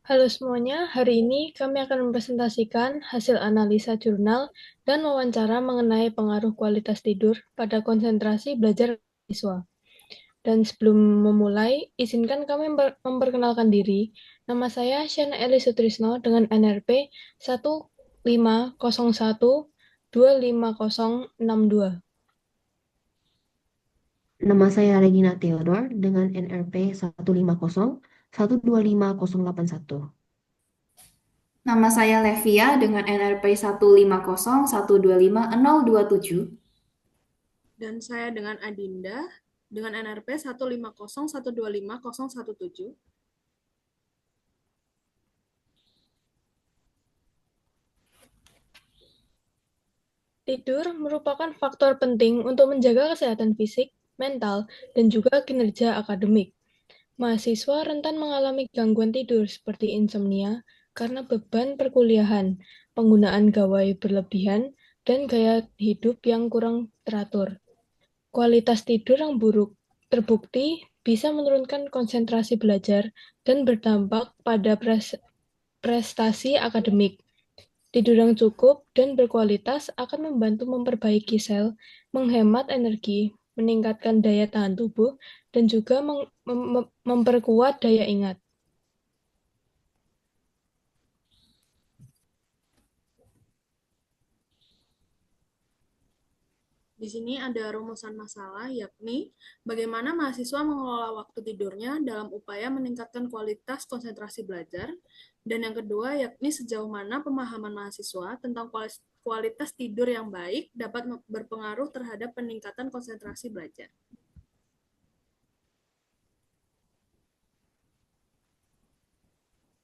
Halo semuanya, hari ini kami akan mempresentasikan hasil analisa jurnal dan wawancara mengenai pengaruh kualitas tidur pada konsentrasi belajar siswa. Dan sebelum memulai, izinkan kami memperkenalkan diri. Nama saya Shana Eli Sutrisno dengan NRP 150125062. Nama saya Regina Theodore dengan NRP 150125081. Nama saya Levia dengan NRP 150125027. Dan saya dengan Adinda dengan NRP 150125017. Tidur merupakan faktor penting untuk menjaga kesehatan fisik, mental, dan juga kinerja akademik. Mahasiswa rentan mengalami gangguan tidur seperti insomnia karena beban perkuliahan, penggunaan gawai berlebihan, dan gaya hidup yang kurang teratur. Kualitas tidur yang buruk terbukti bisa menurunkan konsentrasi belajar dan berdampak pada prestasi akademik. Tidur yang cukup dan berkualitas akan membantu memperbaiki sel, menghemat energi, meningkatkan daya tahan tubuh, dan juga memperkuat daya ingat. Di sini ada rumusan masalah, yakni bagaimana mahasiswa mengelola waktu tidurnya dalam upaya meningkatkan kualitas konsentrasi belajar. Dan yang kedua, yakni sejauh mana pemahaman mahasiswa tentang kualitas tidur yang baik dapat berpengaruh terhadap peningkatan konsentrasi belajar.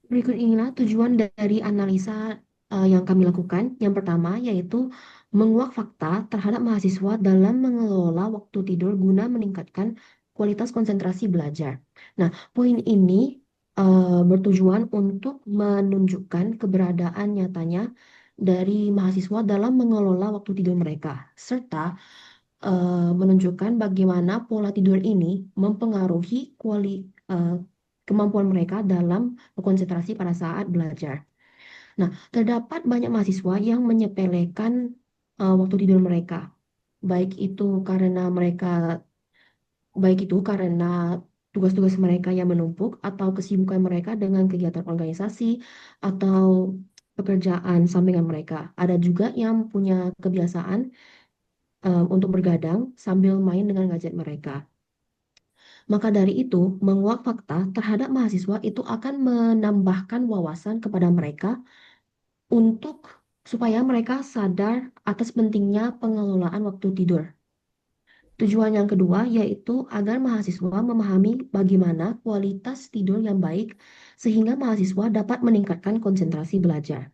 Berikut inilah tujuan dari analisa yang kami lakukan. Yang pertama yaitu menguak fakta terhadap mahasiswa dalam mengelola waktu tidur guna meningkatkan kualitas konsentrasi belajar. Nah, poin ini bertujuan untuk menunjukkan keberadaan nyatanya dari mahasiswa dalam mengelola waktu tidur mereka, serta menunjukkan bagaimana pola tidur ini mempengaruhi eh, kemampuan mereka dalam berkonsentrasi pada saat belajar. Nah, terdapat banyak mahasiswa yang menyepelekan waktu tidur mereka, baik itu karena mereka baik itu karena tugas-tugas mereka yang menumpuk atau kesibukan mereka dengan kegiatan organisasi atau pekerjaan sampingan mereka. Ada juga yang punya kebiasaan untuk bergadang sambil main dengan gadget mereka. Maka dari itu, menguak fakta terhadap mahasiswa itu akan menambahkan wawasan kepada mereka untuk supaya mereka sadar atas pentingnya pengelolaan waktu tidur. Tujuan yang kedua yaitu agar mahasiswa memahami bagaimana kualitas tidur yang baik sehingga mahasiswa dapat meningkatkan konsentrasi belajar.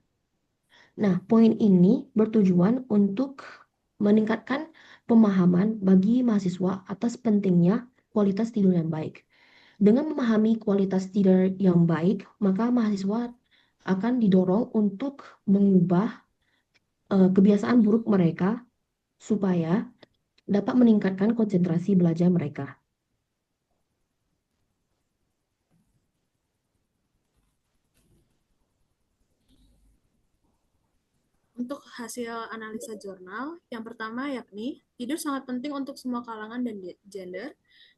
Nah, poin ini bertujuan untuk meningkatkan pemahaman bagi mahasiswa atas pentingnya kualitas tidur yang baik. Dengan memahami kualitas tidur yang baik, maka mahasiswa akan didorong untuk mengubah kebiasaan buruk mereka supaya dapat meningkatkan konsentrasi belajar mereka. Untuk hasil analisa jurnal, yang pertama yakni tidur sangat penting untuk semua kalangan dan gender.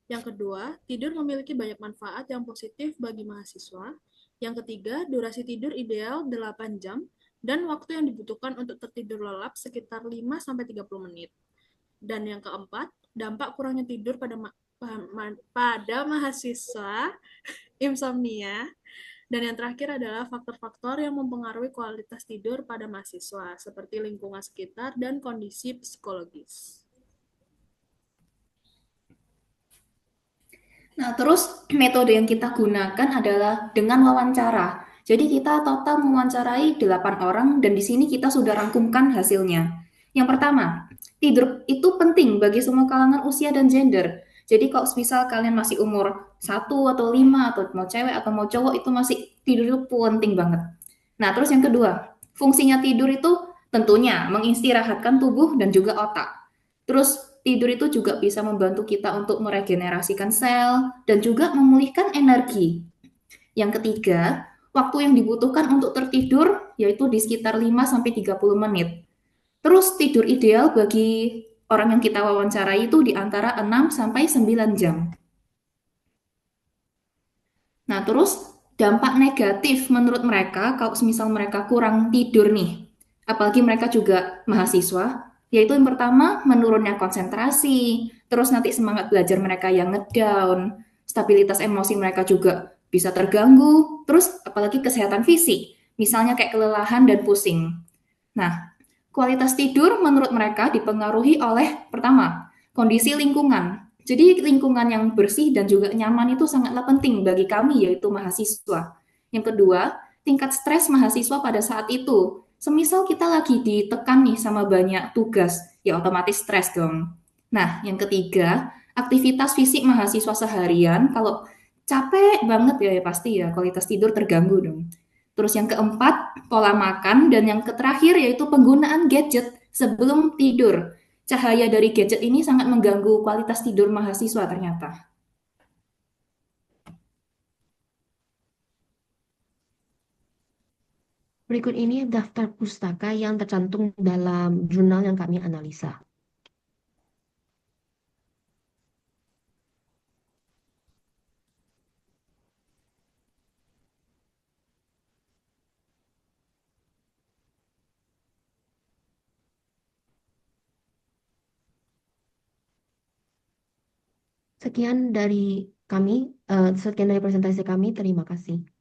Yang kedua, tidur memiliki banyak manfaat yang positif bagi mahasiswa. Yang ketiga, durasi tidur ideal 8 jam dan waktu yang dibutuhkan untuk tertidur lelap sekitar 5-30 menit. Dan yang keempat, dampak kurangnya tidur pada mahasiswa insomnia. Dan yang terakhir adalah faktor-faktor yang mempengaruhi kualitas tidur pada mahasiswa, seperti lingkungan sekitar dan kondisi psikologis. Nah, terus metode yang kita gunakan adalah dengan wawancara. Jadi kita total mewawancarai 8 orang dan di sini kita sudah rangkumkan hasilnya. Yang pertama, tidur itu penting bagi semua kalangan usia dan gender. Jadi kalau misal kalian masih umur 1 atau 5 atau mau cewek atau mau cowok itu masih tidur itu penting banget. Nah, terus yang kedua, fungsinya tidur itu tentunya mengistirahatkan tubuh dan juga otak. Terus tidur itu juga bisa membantu kita untuk meregenerasikan sel dan juga memulihkan energi. Yang ketiga, waktu yang dibutuhkan untuk tertidur yaitu di sekitar 5-30 menit. Terus tidur ideal bagi orang yang kita wawancarai itu di antara 6-9 jam. Nah, terus dampak negatif menurut mereka kalau misal mereka kurang tidur nih, apalagi mereka juga mahasiswa, yaitu yang pertama menurunnya konsentrasi, terus nanti semangat belajar mereka yang ngedown, stabilitas emosi mereka juga bisa terganggu, terus apalagi kesehatan fisik, misalnya kayak kelelahan dan pusing. Nah, kualitas tidur menurut mereka dipengaruhi oleh pertama, kondisi lingkungan. Jadi lingkungan yang bersih dan juga nyaman itu sangatlah penting bagi kami yaitu mahasiswa. Yang kedua, tingkat stres mahasiswa pada saat itu. Semisal kita lagi ditekan nih sama banyak tugas, ya otomatis stres dong. Nah, yang ketiga, aktivitas fisik mahasiswa seharian kalau capek banget ya pasti ya kualitas tidur terganggu dong. Terus yang keempat, pola makan, dan yang terakhir yaitu penggunaan gadget sebelum tidur. Cahaya dari gadget ini sangat mengganggu kualitas tidur mahasiswa ternyata. Berikut ini daftar pustaka yang tercantum dalam jurnal yang kami analisa. Sekian dari kami, sekian dari presentasi kami. Terima kasih.